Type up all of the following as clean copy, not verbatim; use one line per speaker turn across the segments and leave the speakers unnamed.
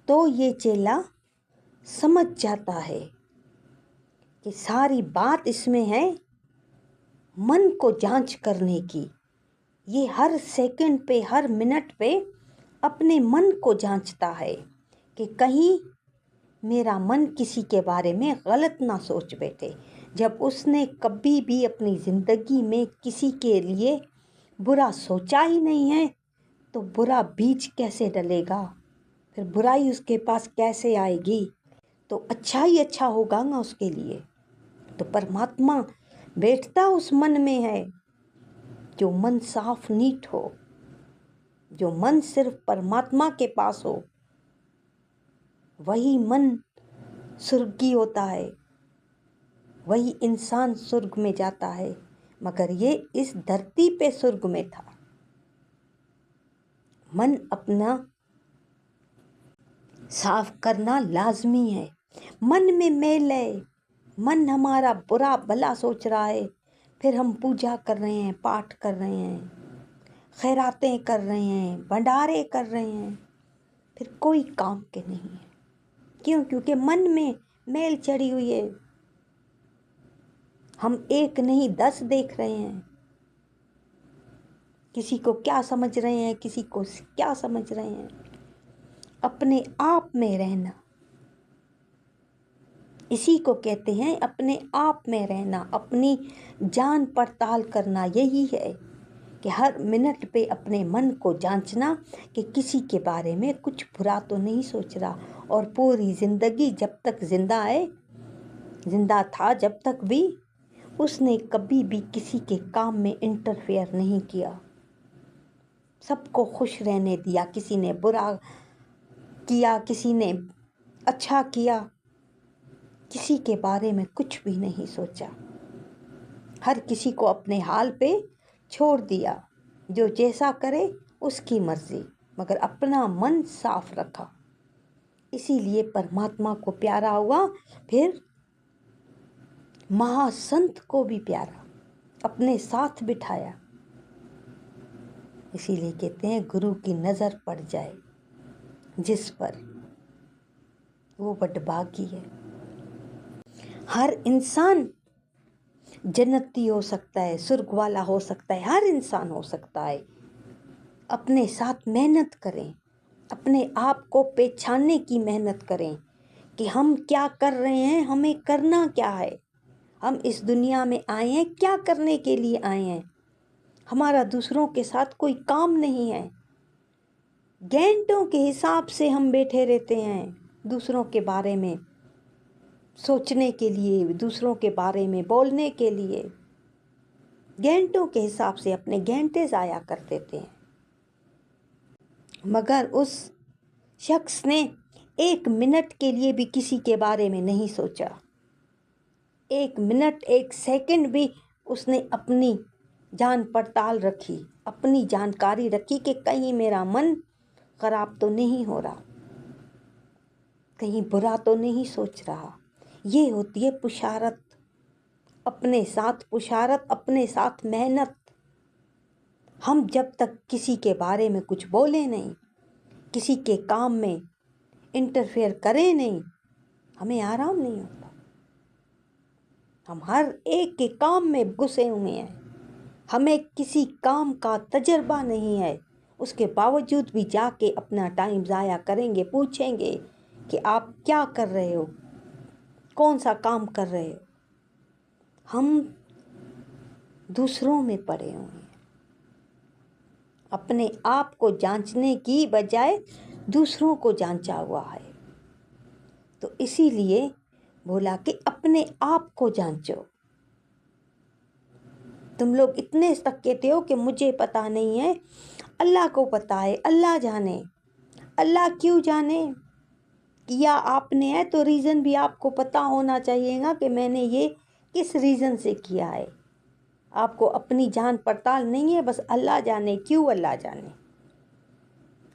तो ये चेला समझ जाता है कि सारी बात इसमें है मन को जांच करने की। ये हर सेकंड पे, हर मिनट पे अपने मन को जांचता है कि कहीं मेरा मन किसी के बारे में गलत ना सोच बैठे। जब उसने कभी भी अपनी ज़िंदगी में किसी के लिए बुरा सोचा ही नहीं है तो बुरा बीज कैसे डलेगा, फिर बुराई उसके पास कैसे आएगी। तो अच्छा ही अच्छा होगा ना उसके लिए। तो परमात्मा बैठता उस मन में है जो मन साफ नीट हो, जो मन सिर्फ परमात्मा के पास हो। वही मन स्वर्गीय होता है, वही इंसान स्वर्ग में जाता है। मगर ये इस धरती पे स्वर्ग में था। मन अपना साफ करना लाजमी है। मन में मैल है, मन हमारा बुरा भला सोच रहा है, फिर हम पूजा कर रहे हैं, पाठ कर रहे हैं, खैरातें कर रहे हैं, भंडारे कर रहे हैं, फिर कोई काम के नहीं है। क्यों? क्योंकि मन में मैल चढ़ी हुई है। हम एक नहीं 10 देख रहे हैं, किसी को क्या समझ रहे हैं, किसी को क्या समझ रहे हैं। अपने आप में रहना, इसी को कहते हैं अपने आप में रहना, अपनी जान पड़ताल करना। यही है कि हर मिनट पे अपने मन को जांचना कि किसी के बारे में कुछ बुरा तो नहीं सोच रहा। और पूरी ज़िंदगी जब तक जिंदा था, जब तक भी उसने कभी भी किसी के काम में इंटरफेयर नहीं किया। सबको खुश रहने दिया। किसी ने बुरा किया, किसी ने अच्छा किया, किसी के बारे में कुछ भी नहीं सोचा। हर किसी को अपने हाल पे छोड़ दिया, जो जैसा करे उसकी मर्जी, मगर अपना मन साफ रखा। इसीलिए परमात्मा को प्यारा हुआ, फिर महासंत को भी प्यारा अपने साथ बिठाया। इसीलिए कहते हैं गुरु की नज़र पड़ जाए जिस पर, वो बड़भागी है। हर इंसान जन्नती हो सकता है, स्वर्ग वाला हो सकता है, हर इंसान हो सकता है। अपने साथ मेहनत करें, अपने आप को पहचानने की मेहनत करें कि हम क्या कर रहे हैं, हमें करना क्या है। हम इस दुनिया में आए हैं, क्या करने के लिए आए हैं। हमारा दूसरों के साथ कोई काम नहीं है। घंटों के हिसाब से हम बैठे रहते हैं दूसरों के बारे में सोचने के लिए, दूसरों के बारे में बोलने के लिए। घंटों के हिसाब से अपने घंटे ज़ाया कर देते हैं। मगर उस शख्स ने 1 मिनट के लिए भी किसी के बारे में नहीं सोचा। 1 मिनट, 1 सेकंड भी उसने अपनी जान पड़ताल रखी, अपनी जानकारी रखी कि कहीं मेरा मन खराब तो नहीं हो रहा, कहीं बुरा तो नहीं सोच रहा। ये होती है पुशारत, अपने साथ पुशारत, अपने साथ मेहनत। हम जब तक किसी के बारे में कुछ बोले नहीं, किसी के काम में इंटरफेयर करें नहीं, हमें आराम नहीं होता। हम हर एक के काम में घुसे हुए हैं, हमें किसी काम का तजर्बा नहीं है, उसके बावजूद भी जाके अपना टाइम ज़ाया करेंगे, पूछेंगे कि आप क्या कर रहे हो, कौन सा काम कर रहे हो। हम दूसरों में पड़े हुए हैं, अपने आप को जांचने की बजाय दूसरों को जांचा हुआ है। तो इसीलिए बोला कि अपने आप को जांचो। तुम लोग इतने तक कहते हो कि मुझे पता नहीं है, अल्लाह को पता है, अल्लाह जाने। अल्लाह क्यों जाने? किया आपने है तो रीज़न भी आपको पता होना चाहिएगा कि मैंने ये किस रीज़न से किया है। आपको अपनी जान पड़ताल नहीं है, बस अल्लाह जाने। क्यों अल्लाह जाने?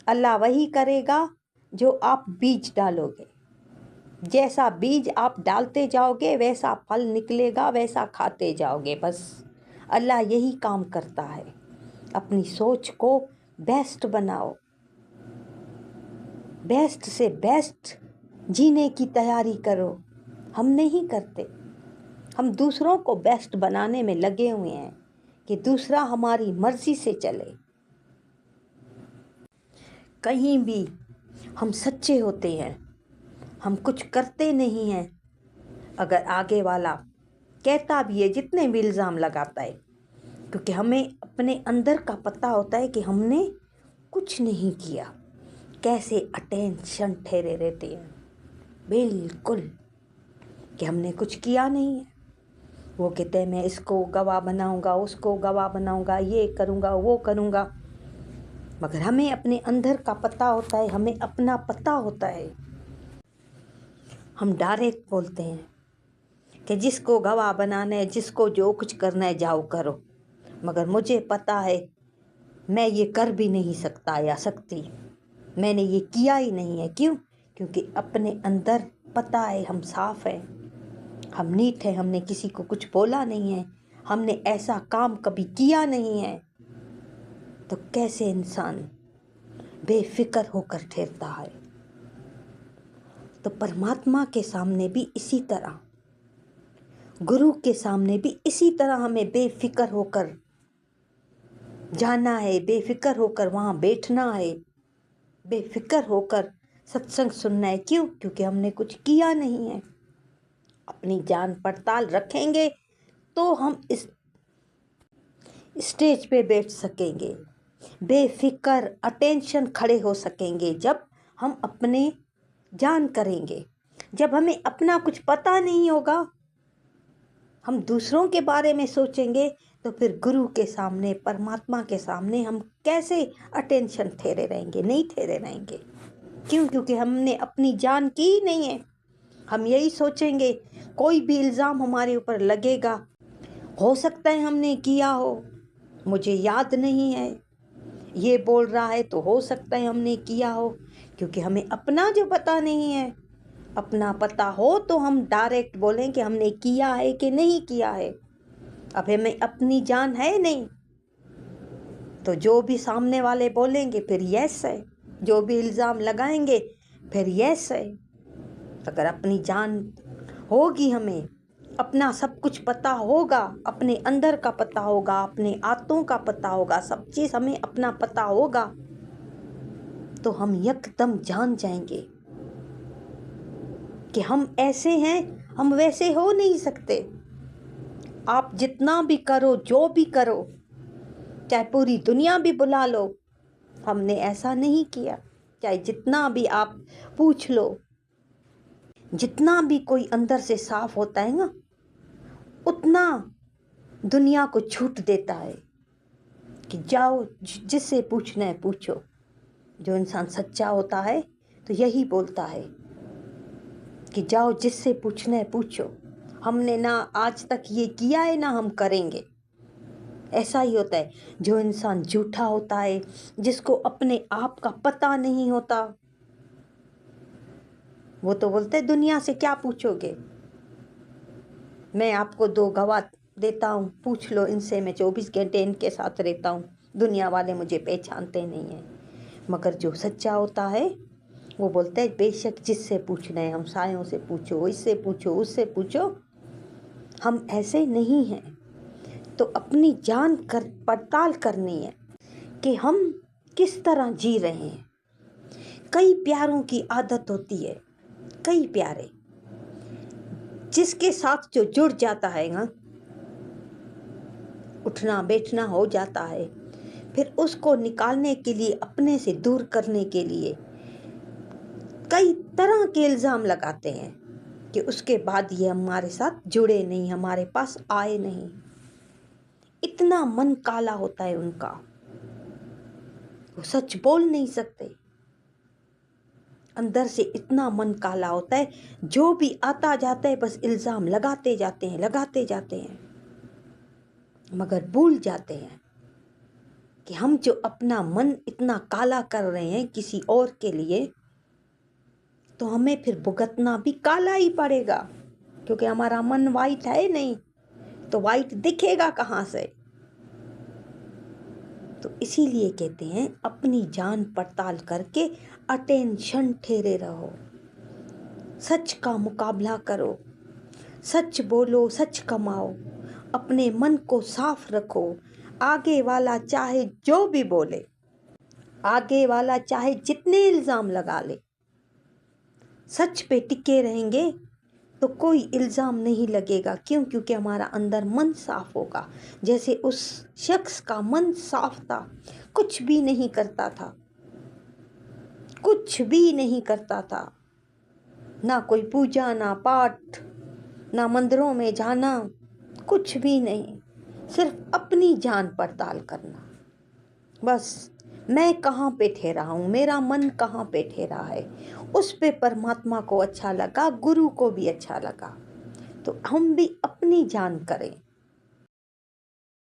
अल्लाह वही करेगा जो आप बीज डालोगे। जैसा बीज आप डालते जाओगे वैसा फल निकलेगा, वैसा खाते जाओगे। बस अल्लाह यही काम करता है। अपनी सोच को बेस्ट बनाओ, बेस्ट से बेस्ट जीने की तैयारी करो। हम नहीं करते। हम दूसरों को बेस्ट बनाने में लगे हुए हैं कि दूसरा हमारी मर्जी से चले। कहीं भी हम सच्चे होते हैं, हम कुछ करते नहीं हैं। अगर आगे वाला कहता भी है, जितने भी इल्ज़ाम लगाता है, क्योंकि हमें अपने अंदर का पता होता है कि हमने कुछ नहीं किया। कैसे अटेंशन ठहरे रहते हैं बिल्कुल कि हमने कुछ किया नहीं है। वो कहते हैं मैं इसको गवाह बनाऊंगा, उसको गवाह बनाऊंगा, ये करूंगा, वो करूंगा। मगर हमें अपने अंदर का पता होता है, हमें अपना पता होता है। हम डायरेक्ट बोलते हैं कि जिसको गवाह बनाना है, जिसको जो कुछ करना है जाओ करो। मगर मुझे पता है मैं ये कर भी नहीं सकता या सकती, मैंने ये किया ही नहीं है। क्यों? क्योंकि अपने अंदर पता है, हम साफ हैं, हम नीट है, हमने किसी को कुछ बोला नहीं है, हमने ऐसा काम कभी किया नहीं है। तो कैसे इंसान बेफिक्र होकर ठहरता है? तो परमात्मा के सामने भी इसी तरह, गुरु के सामने भी इसी तरह हमें बेफिक्र होकर जाना है, बेफिक्र होकर वहाँ बैठना है, बेफिक्र होकर सत्संग सुनना है। क्यों? क्योंकि हमने कुछ किया नहीं है। अपनी जान पड़ताल रखेंगे तो हम इस स्टेज पे बैठ सकेंगे, बेफिक्र अटेंशन खड़े हो सकेंगे। जब हम अपने जान करेंगे, जब हमें अपना कुछ पता नहीं होगा, हम दूसरों के बारे में सोचेंगे, तो फिर गुरु के सामने, परमात्मा के सामने हम कैसे अटेंशन ठहरे रहेंगे? नहीं ठहरे रहेंगे। क्यों? क्योंकि हमने अपनी जान की ही नहीं है। हम यही सोचेंगे, कोई भी इल्ज़ाम हमारे ऊपर लगेगा, हो सकता है हमने किया हो, मुझे याद नहीं है, ये बोल रहा है तो हो सकता है हमने किया हो। क्योंकि हमें अपना जो पता नहीं है। अपना पता हो तो हम डायरेक्ट बोलें कि हमने किया है कि नहीं किया है। अब हमें अपनी जान है नहीं, तो जो भी सामने वाले बोलेंगे फिर यस है, जो भी इल्ज़ाम लगाएंगे फिर यस है। अगर अपनी जान होगी, हमें अपना सब कुछ पता होगा, अपने अंदर का पता होगा, अपने आत्तों का पता होगा, सब चीज़ हमें अपना पता होगा, तो हम एकदम जान जाएंगे कि हम ऐसे हैं, हम वैसे हो नहीं सकते। आप जितना भी करो, जो भी करो, चाहे पूरी दुनिया भी बुला लो, हमने ऐसा नहीं किया। चाहे जितना भी आप पूछ लो, जितना भी कोई अंदर से साफ होता है ना, उतना दुनिया को छूट देता है कि जाओ जिससे पूछना है पूछो। जो इंसान सच्चा होता है तो यही बोलता है कि जाओ जिससे पूछना है पूछो। हमने ना आज तक ये किया है, ना हम करेंगे। ऐसा ही होता है। जो इंसान झूठा होता है, जिसको अपने आप का पता नहीं होता, वो तो बोलते हैं दुनिया से क्या पूछोगे, मैं आपको 2 गवाह देता हूँ, पूछ लो इनसे, मैं 24 घंटे इनके साथ रहता हूँ, दुनिया वाले मुझे पहचानते नहीं हैं। मगर जो सच्चा होता है वो बोलता है बेशक जिससे पूछना है, हम सायों से पूछो, इससे पूछो, उससे पूछो। हम ऐसे नहीं हैं। तो अपनी जान पड़ताल करनी है कि हम किस तरह जी रहे हैं। कई प्यारों की आदत होती है, कई प्यारे, जिसके साथ जो जुड़ जाता है ना, उठना बैठना हो जाता है, फिर उसको निकालने के लिए, अपने से दूर करने के लिए कई तरह के इल्ज़ाम लगाते हैं कि उसके बाद ये हमारे साथ जुड़े नहीं, हमारे पास आए नहीं। इतना मन काला होता है उनका, वो सच बोल नहीं सकते। अंदर से इतना मन काला होता है, जो भी आता जाता है बस इल्ज़ाम लगाते जाते हैं, लगाते जाते हैं। मगर भूल जाते हैं कि हम जो अपना मन इतना काला कर रहे हैं किसी और के लिए, तो हमें फिर भुगतना भी काला ही पड़ेगा। क्योंकि हमारा मन वाइट है नहीं, तो वाइट दिखेगा कहाँ से? तो इसीलिए कहते हैं अपनी जान पड़ताल करके अटेंशन ठहरे रहो, सच का मुकाबला करो, सच बोलो, सच कमाओ, अपने मन को साफ रखो। आगे वाला चाहे जो भी बोले, आगे वाला चाहे जितने इल्ज़ाम लगा ले, सच पे टिके रहेंगे तो कोई इल्ज़ाम नहीं लगेगा। क्यों? क्योंकि हमारा अंदर मन साफ होगा। जैसे उस शख्स का मन साफ था, कुछ भी नहीं करता था, कुछ भी नहीं करता था, ना कोई पूजा, ना पाठ, ना मंदिरों में जाना, कुछ भी नहीं, सिर्फ अपनी जान पड़ताल करना। बस मैं कहाँ पे ठहरा हूँ, मेरा मन कहाँ पे ठहरा है, उस पे परमात्मा को अच्छा लगा, गुरु को भी अच्छा लगा। तो हम भी अपनी जान करें,